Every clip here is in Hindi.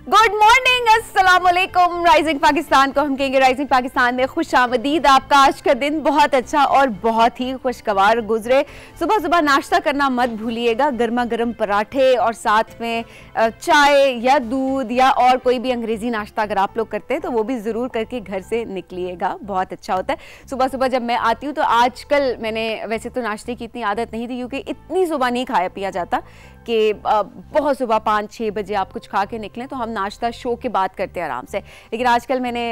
गुड मॉर्निंग, अस्सलाम वालेकुम। राइजिंग पाकिस्तान को हम कहेंगे राइजिंग पाकिस्तान में खुशामदीद। आपका आज का दिन बहुत अच्छा और बहुत ही खुशगवार गुजरे। सुबह सुबह नाश्ता करना मत भूलिएगा, गर्मा गर्म पराठे और साथ में चाय या दूध या और कोई भी अंग्रेजी नाश्ता अगर आप लोग करते हैं तो वो भी ज़रूर करके घर से निकलिएगा, बहुत अच्छा होता है। सुबह सुबह जब मैं आती हूँ तो आजकल मैंने वैसे तो नाश्ते की इतनी आदत नहीं थी क्योंकि इतनी सुबह नहीं खाया पिया जाता कि बहुत सुबह 5-6 बजे आप कुछ खा के निकलें, तो हम नाश्ता शो के बाद करते हैं आराम से। लेकिन आजकल मैंने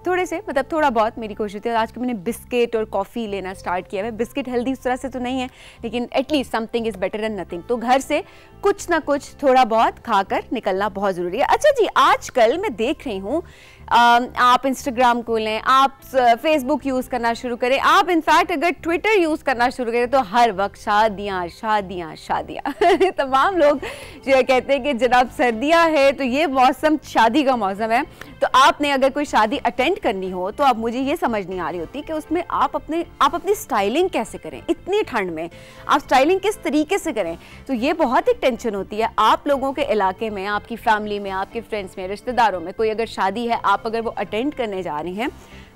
थोड़े से मतलब थोड़ा बहुत मेरी कोशिश है, आजकल मैंने बिस्किट और कॉफ़ी लेना स्टार्ट किया है। बिस्किट हेल्दी उस तरह से तो नहीं है लेकिन at least something is better than nothing. तो घर से कुछ ना कुछ थोड़ा बहुत खाकर निकलना बहुत ज़रूरी है। अच्छा जी, आजकल मैं देख रही हूँ आप इंस्टाग्राम खोलें, आप फेसबुक यूज़ करना शुरू करें, आप इनफैक्ट अगर ट्विटर यूज़ करना शुरू करें तो हर वक्त शादियाँ शादियाँ शादियाँ तमाम लोग जो कहते हैं कि जनाब सर्दियाँ है तो ये मौसम शादी का मौसम है। तो आपने अगर कोई शादी अटेंड करनी हो तो अब मुझे ये समझ नहीं आ रही होती कि उसमें आप अपनी स्टाइलिंग कैसे करें। इतनी ठंड में आप स्टाइलिंग किस तरीके से करें, तो ये बहुत एक टेंशन होती है। आप लोगों के इलाके में, आपकी फैमिली में, आपके फ्रेंड्स में, रिश्तेदारों में कोई अगर शादी है, आप अगर वो अटेंड करने जा रही हैं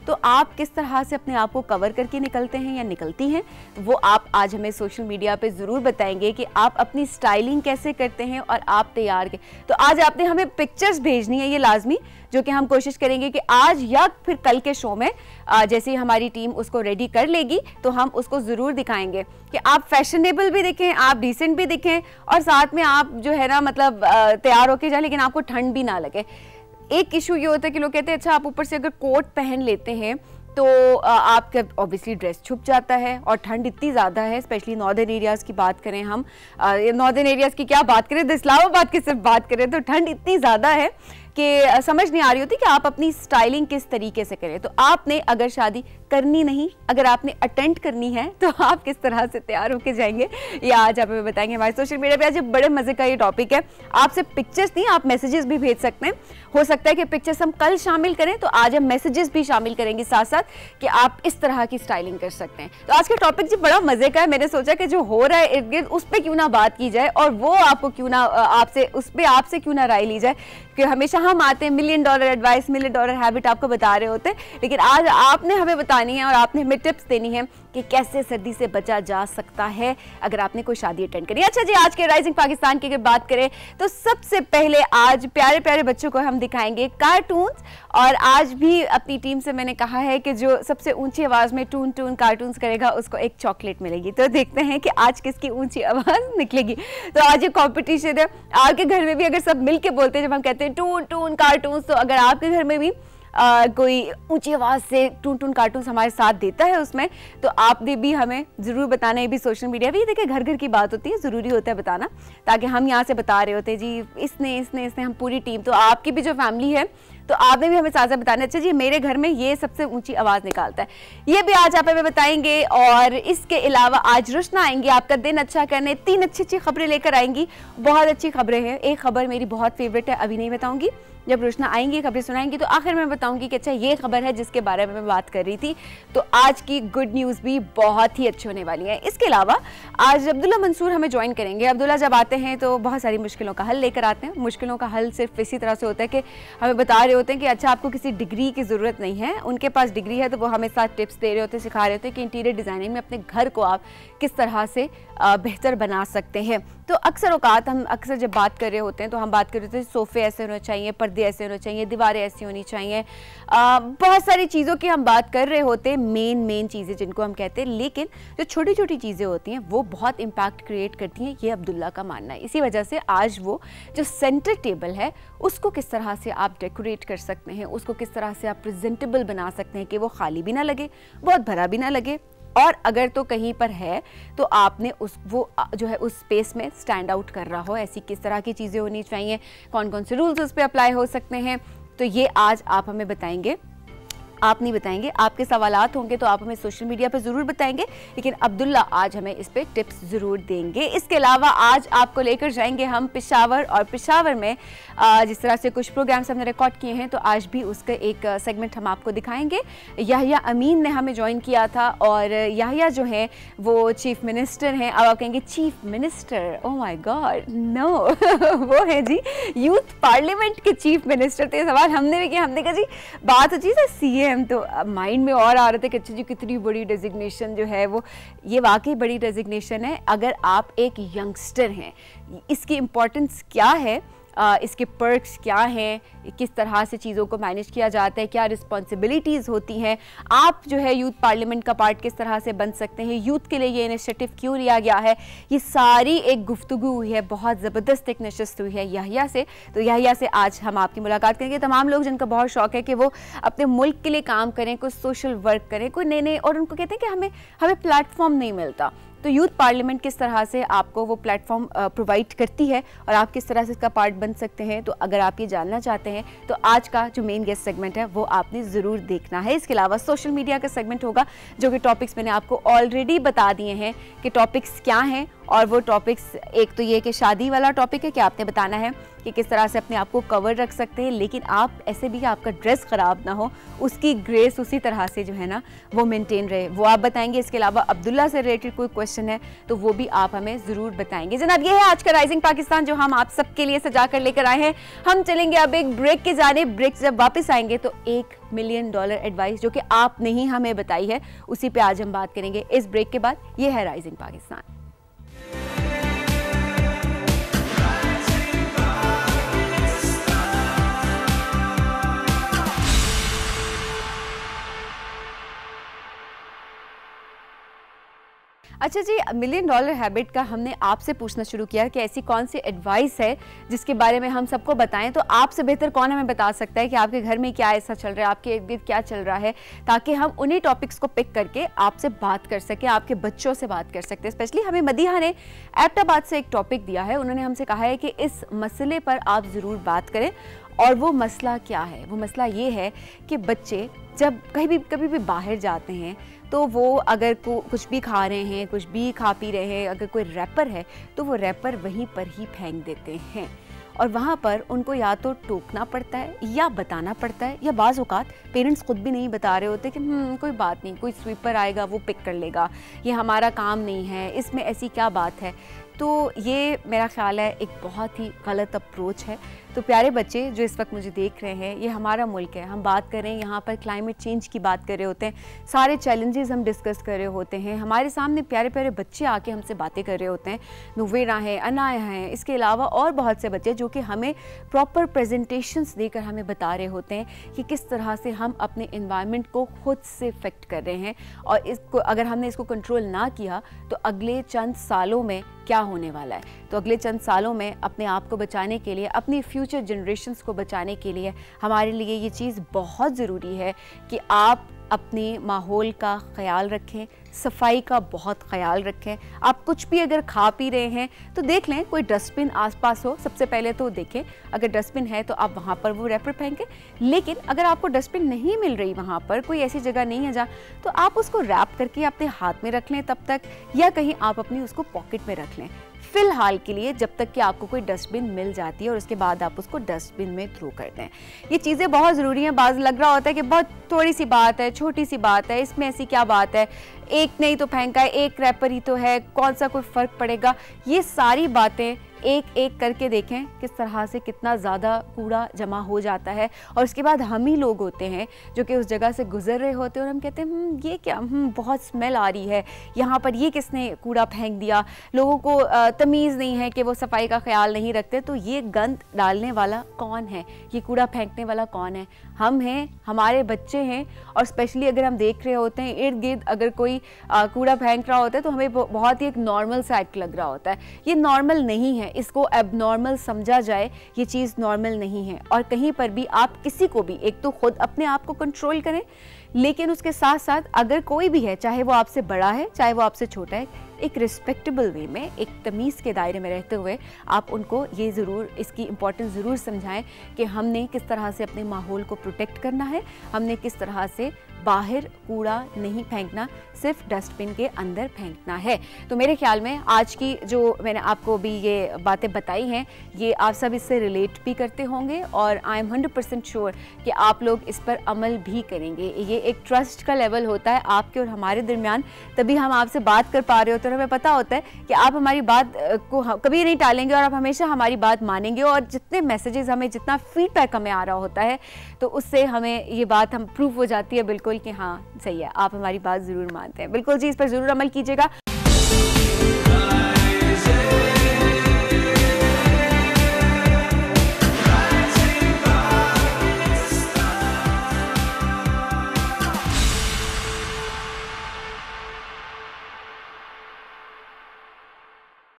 तो आप किस तरह से अपने आप को कवर करके निकलते हैं या निकलती हैं, वो आप आज हमें सोशल मीडिया पे ज़रूर बताएंगे कि आप अपनी स्टाइलिंग कैसे करते हैं और आप तैयार के। तो आज आपने हमें पिक्चर्स भेजनी है, ये लाजमी, जो कि हम कोशिश करेंगे कि आज या फिर कल के शो में जैसे ही हमारी टीम उसको रेडी कर लेगी तो हम उसको ज़रूर दिखाएंगे कि आप फैशनेबल भी दिखें, आप डिसेंट भी दिखें और साथ में आप जो है ना मतलब तैयार होके जाए लेकिन आपको ठंड भी ना लगे। एक इशू ये होता है कि लोग कहते हैं अच्छा आप ऊपर से अगर कोट पहन लेते हैं तो आपका ऑब्वियसली ड्रेस छुप जाता है और ठंड इतनी ज़्यादा है, स्पेशली नॉर्दर्न एरियाज़ की बात करें हम, नॉर्दर्न एरियाज़ की क्या बात करें, इस्लामाबाद की सिर्फ बात करें तो ठंड इतनी ज़्यादा है कि समझ नहीं आ रही होती कि आप अपनी स्टाइलिंग किस तरीके से करें। तो आपने अगर शादी करनी नहीं, अगर आपने अटेंड करनी है तो आप किस तरह से तैयार होके जाएंगे ये आज आप हमें बताएंगे। हमारे सोशल मीडिया पे आज बड़े मजे का ये टॉपिक है। आपसे पिक्चर्स नहीं, आप मैसेजेस भी भेज सकते हैं। हो सकता है कि पिक्चर्स हम कल शामिल करें तो आज हम मैसेजेस भी शामिल करेंगे साथ साथ कि आप इस तरह की स्टाइलिंग कर सकते हैं। तो आज का टॉपिक जी बड़ा मजे का है। मैंने सोचा कि जो हो रहा है इर्द गिर्द उस पर क्यों ना बात की जाए और वो आपको क्यों ना आपसे क्यों ना राय ली जाए, कि हमेशा हम आते हैं $1 मिलियन एडवाइस, $1 मिलियन हैबिट आपको बता रहे होते हैं, लेकिन आज आपने हमें बतानी है और आपने हमें टिप्स देनी है कि कैसे सर्दी से बचा जा सकता है अगर आपने कोई शादी अटेंड करी। अच्छा जी, आज के राइजिंग पाकिस्तान की अगर बात करें तो सबसे पहले आज प्यारे प्यारे बच्चों को हम दिखाएंगे कार्टून्स। और आज भी अपनी टीम से मैंने कहा है कि जो सबसे ऊंची आवाज में टून टून कार्टून्स करेगा उसको एक चॉकलेट मिलेगी। तो देखते हैं कि आज किसकी ऊंची आवाज निकलेगी। तो आज ये कॉम्पिटिशन है। आपके घर में भी अगर सब मिलके बोलते हैं, जब हम कहते हैं टून टून कार्टून्स, तो अगर आपके घर में भी कोई ऊंची आवाज़ से टून टून कार्टून्स हमारे साथ देता है उसमें, तो आपने भी हमें ज़रूर बताना। ये भी सोशल मीडिया भी देखिए घर घर की बात होती है, ज़रूरी होता है बताना, ताकि हम यहाँ से बता रहे होते हैं जी इसने हम पूरी टीम। तो आपकी भी जो फैमिली है तो आपने भी हमें साथ साथ बताना, अच्छा जी मेरे घर में ये सबसे ऊंची आवाज़ निकालता है। ये भी आज आप हमें बताएंगे। और इसके अलावा आज रुशना आएंगी आपका दिन अच्छा करने, 3 अच्छी खबरें लेकर आएंगी। बहुत अच्छी खबरें हैं। एक खबर मेरी बहुत फेवरेट है, अभी नहीं बताऊंगी, जब रुशना आएंगी खबरें सुनाएंगी तो आखिर में बताऊंगी कि अच्छा ये खबर है जिसके बारे में मैं बात कर रही थी। तो आज की गुड न्यूज़ भी बहुत ही अच्छी होने वाली है। इसके अलावा आज अब्दुल्ला मंसूर हमें ज्वाइन करेंगे। अब्दुल्ला जब आते हैं तो बहुत सारी मुश्किलों का हल लेकर आते हैं। मुश्किलों का हल सिर्फ इसी तरह से होता है कि हमें बता रहे होते हैं कि अच्छा आपको किसी डिग्री की ज़रूरत नहीं है, उनके पास डिग्री है तो वो हमें साथ टिप्स दे रहे होते हैं, सिखा रहे होते हैं कि इंटीरियर डिज़ाइनिंग में अपने घर को आप किस तरह से बेहतर बना सकते हैं। तो अक्सर औकात हम जब बात कर रहे होते हैं तो हम बात कर रहे होते हैं सोफ़े ऐसे होने चाहिए, पर्दे ऐसे होने चाहिए, दीवारें ऐसी होनी चाहिए, बहुत सारी चीज़ों की हम बात कर रहे होते हैं, मेन चीज़ें जिनको हम कहते हैं। लेकिन जो छोटी छोटी चीज़ें होती हैं वो बहुत इम्पैक्ट क्रिएट करती हैं, ये अब्दुल्ला का मानना है। इसी वजह से आज वो जो सेंटर टेबल है उसको किस तरह से आप डेकोरेट कर सकते हैं, उसको किस तरह से आप प्रेजेंटेबल बना सकते हैं कि वो खाली भी ना लगे, बहुत भरा भी ना लगे, और अगर तो कहीं पर है तो आपने वो जो है उस स्पेस में स्टैंड आउट कर रहा हो, ऐसी किस तरह की चीज़ें होनी चाहिए, कौन कौन से रूल्स उस पर अप्लाई हो सकते हैं। तो ये आज आप हमें बताएंगे। आप नहीं बताएंगे, आपके सवालात होंगे तो आप हमें सोशल मीडिया पर ज़रूर बताएंगे, लेकिन अब्दुल्ला आज हमें इस पे टिप्स ज़रूर देंगे। इसके अलावा आज आपको लेकर जाएंगे हम पेशावर, और पेशावर में जिस तरह से कुछ प्रोग्राम्स हमने रिकॉर्ड किए हैं तो आज भी उसका एक सेगमेंट हम आपको दिखाएंगे। याहिया अमीन ने हमें ज्वाइन किया था, और याहिया जो है वो चीफ मिनिस्टर हैं। अब आप कहेंगे chief minister, oh my god no वो है जी यूथ पार्लियामेंट के चीफ मिनिस्टर। तो ये सवाल हमने भी किया, हमने कहा जी बात हो चीज़ है CM, तो माइंड में और आ रहे थे कि अच्छा जी कितनी बड़ी डेजिग्नेशन जो है वो, ये वाकई बड़ी डेजिग्नेशन है। अगर आप एक यंगस्टर हैं, इसकी इम्पोर्टेंस क्या है, इसके पर्क्स क्या हैं, किस तरह से चीज़ों को मैनेज किया जाता है, क्या रिस्पॉन्सिबिलिटीज़ होती हैं, आप जो है यूथ पार्लियामेंट का पार्ट किस तरह से बन सकते हैं, यूथ के लिए ये इनिशिएटिव क्यों लिया गया है, ये सारी एक गुफ्तगू हुई है, बहुत ज़बरदस्त एक नशस्त हुई है याहिया से। तो याहिया से आज हम आपकी मुलाकात करेंगे। तमाम लोग जिनका बहुत शौक है कि वो अपने मुल्क के लिए काम करें, कुछ सोशल वर्क करें, कोई नए नए, और उनको कहते हैं कि हमें प्लेटफॉर्म नहीं मिलता, तो यूथ पार्लियामेंट किस तरह से आपको वो प्लेटफॉर्म प्रोवाइड करती है और आप किस तरह से इसका पार्ट बन सकते हैं। तो अगर आप ये जानना चाहते हैं तो आज का जो मेन गेस्ट सेगमेंट है वो आपने ज़रूर देखना है। इसके अलावा सोशल मीडिया का सेगमेंट होगा, जो कि टॉपिक्स मैंने आपको ऑलरेडी बता दिए हैं कि टॉपिक्स क्या हैं, और वो टॉपिक्स एक तो ये कि शादी वाला टॉपिक है कि आपने बताना है कि किस तरह से अपने आप को कवर रख सकते हैं, लेकिन आप ऐसे भी आपका ड्रेस ख़राब ना हो, उसकी ग्रेस उसी तरह से जो है ना वो मेंटेन रहे, वो आप बताएंगे। इसके अलावा अब्दुल्ला से रिलेटेड कोई क्वेश्चन है तो वो भी आप हमें ज़रूर बताएंगे। जनाब ये है आज का राइजिंग पाकिस्तान जो हम आप सबके लिए सजा कर लेकर आए हैं। हम चलेंगे अब एक ब्रेक के जाने, ब्रेक जब वापस आएंगे तो $1 मिलियन एडवाइस जो कि आपने ही हमें बताई है, उसी पे आज हम बात करेंगे इस ब्रेक के बाद। ये है राइजिंग पाकिस्तान। अच्छा जी, $1 मिलियन हैबिट का हमने आपसे पूछना शुरू किया कि ऐसी कौन सी एडवाइस है जिसके बारे में हम सबको बताएं, तो आपसे बेहतर कौन हमें बता सकता है कि आपके घर में क्या ऐसा चल रहा है, आपके इर्द गिर्द क्या चल रहा है, ताकि हम उन्हीं टॉपिक्स को पिक करके आपसे बात कर सकें, आपके बच्चों से बात कर सकते हैं। स्पेशली हमें मदीहा ने एबटाबाद से एक टॉपिक दिया है, उन्होंने हमसे कहा है कि इस मसले पर आप ज़रूर बात करें। और वो मसला क्या है? वो मसला ये है कि बच्चे जब कभी भी बाहर जाते हैं तो वो अगर कुछ भी खा रहे हैं, कुछ भी खा पी रहे हैं, अगर कोई रैपर है तो वो रैपर वहीं पर ही फेंक देते हैं, और वहाँ पर उनको या तो टोकना पड़ता है या बताना पड़ता है, या बाज़ औक़ात पेरेंट्स खुद भी नहीं बता रहे होते कि कोई बात नहीं, कोई स्वीपर आएगा वो पिक कर लेगा, ये हमारा काम नहीं है, इसमें ऐसी क्या बात है। तो ये मेरा ख़्याल है एक बहुत ही गलत अप्रोच है। तो प्यारे बच्चे जो इस वक्त मुझे देख रहे हैं, ये हमारा मुल्क है, हम बात कर रहे हैं यहाँ पर क्लाइमेट चेंज की बात कर रहे होते हैं, सारे चैलेंजेस हम डिस्कस कर रहे होते हैं, हमारे सामने प्यारे प्यारे बच्चे आके हमसे बातें कर रहे होते हैं, नुवेरा हैं, अनाया हैं, इसके अलावा और बहुत से बच्चे जो कि हमें प्रॉपर प्रेजेंटेशंस देकर हमें बता रहे होते हैं कि किस तरह से हम अपने एनवायरनमेंट को खुद से इफेक्ट कर रहे हैं, और इसको अगर हमने इसको कंट्रोल ना किया तो अगले चंद सालों में क्या होने वाला है। तो अगले चंद सालों में अपने आप को बचाने के लिए, अपनी फ्यूचर जनरेशन्स को बचाने के लिए हमारे लिए ये चीज़ बहुत ज़रूरी है कि आप अपने माहौल का ख्याल रखें, सफाई का बहुत ख्याल रखें। आप कुछ भी अगर खा पी रहे हैं तो देख लें कोई डस्टबिन आसपास हो, सबसे पहले तो देखें, अगर डस्टबिन है तो आप वहाँ पर वो रैपर फेंकें। लेकिन अगर आपको डस्टबिन नहीं मिल रही, वहाँ पर कोई ऐसी जगह नहीं है जहाँ, तो आप उसको रैप करके अपने हाथ में रख लें तब तक, या कहीं आप अपनी उसको पॉकेट में रख लें फ़िलहाल के लिए, जब तक कि आपको कोई डस्टबिन मिल जाती है, और उसके बाद आप उसको डस्टबिन में थ्रो कर दें। ये चीज़ें बहुत ज़रूरी हैं। बाज़ लग रहा होता है कि बहुत थोड़ी सी बात है, छोटी सी बात है, इसमें ऐसी क्या बात है, एक नहीं तो फेंका है, एक रैपर ही तो है, कौन सा कोई फ़र्क पड़ेगा। ये सारी बातें एक एक करके देखें किस तरह से कितना ज़्यादा कूड़ा जमा हो जाता है, और उसके बाद हम ही लोग होते हैं जो कि उस जगह से गुजर रहे होते हैं और हम कहते हैं ये क्या, बहुत स्मेल आ रही है यहाँ पर, ये किसने कूड़ा फेंक दिया। लोगों को तमीज़ नहीं है कि वो सफाई का ख्याल नहीं रखते। तो ये गंद डालने वाला कौन है, ये कूड़ा फेंकने वाला कौन है? हम हैं, हमारे बच्चे हैं। और स्पेशली अगर हम देख रहे होते हैं इर्द गिर्द अगर कोई कूड़ा फेंक रहा होता है तो हमें बहुत ही एक नॉर्मल सा एक्ट लग रहा होता है। ये नॉर्मल नहीं है, इसको एबनॉर्मल समझा जाए, ये चीज़ नॉर्मल नहीं है। और कहीं पर भी आप किसी को भी, एक तो खुद अपने आप को कंट्रोल करें लेकिन उसके साथ साथ अगर कोई भी है, चाहे वो आपसे बड़ा है चाहे वो आपसे छोटा है, एक रिस्पेक्टेबल वे में, एक तमीज़ के दायरे में रहते हुए आप उनको ये ज़रूर, इसकी इम्पोर्टेंस ज़रूर समझाएं कि हमने किस तरह से अपने माहौल को प्रोटेक्ट करना है, हमने किस तरह से बाहर कूड़ा नहीं फेंकना, सिर्फ डस्टबिन के अंदर फेंकना है। तो मेरे ख्याल में आज की जो मैंने आपको भी ये बातें बताई हैं, ये आप सब इससे रिलेट भी करते होंगे और आई एम 100% श्योर कि आप लोग इस पर अमल भी करेंगे। ये एक ट्रस्ट का लेवल होता है आपके और हमारे दरमियान, तभी हम आपसे बात कर पा रहे होते हैं और हमें पता होता है कि आप हमारी बात को कभी नहीं टालेंगे और आप हमेशा हमारी बात मानेंगे। और जितने मैसेजेस हमें, जितना फीडबैक हमें आ रहा होता है, तो उससे हमें ये बात हम प्रूफ हो जाती है बिल्कुल कि हाँ सही है, आप हमारी बात ज़रूर मानते हैं। बिल्कुल जी, इस पर ज़रूर अमल कीजिएगा।